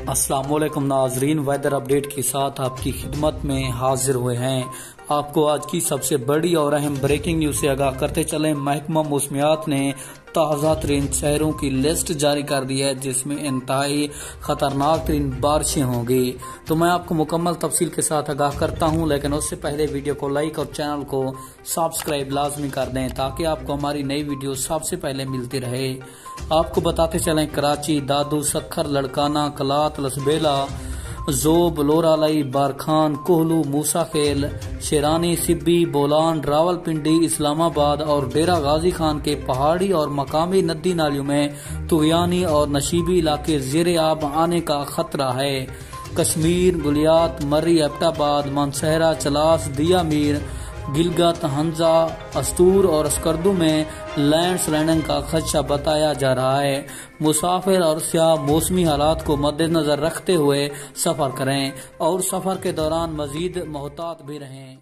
السلام علیکم ناظرین، ویدر اپڈیٹ کے ساتھ آپ کی خدمت میں حاضر ہوئے ہیں۔ آپ کو آج کی سب سے بڑی اور اہم بریکنگ نیوز سے آگاہ کرتے چلیں۔ محکمہ موسمیات نے تازہ ترین شہروں کی لسٹ جاری کر دی ہے جس میں انتہائی خطرناک ترین بارشیں ہوں گی۔ تو میں آپ کو مکمل تفصیل کے ساتھ آگاہ کرتا ہوں، لیکن اس سے پہلے ویڈیو کو لائک اور چینل کو سبسکرائب لازمی کر دیں تاکہ آپ کو ہماری نئی ویڈیو سب سے پہلے ملتی رہے۔ آپ کو بتاتے چلیں، کراچی، دادو، سکھر، لڑکانہ، کلات، لسبیلا، زوب، لورالائی، بارکھان، کوہلو، موسا خیل، شیرانی، سبی، بولان، راول پنڈی، اسلام آباد اور ڈیرہ غازی خان کے پہاڑی اور مقامی ندی نالیوں میں طغیانی اور نشیبی علاقے زیر آب آنے کا خطرہ ہے۔ کشمیر، گلیات، مری، ایبٹ آباد، مانسہرہ، چلاس، دیا میر، گلگت، ہنزا، استور اور اسکردو میں لینڈ سلائڈنگ کا خدشہ بتایا جا رہا ہے۔ مسافر اور سیاح موسمی حالات کو مد نظر رکھتے ہوئے سفر کریں اور سفر کے دوران مزید محتاط بھی رہیں۔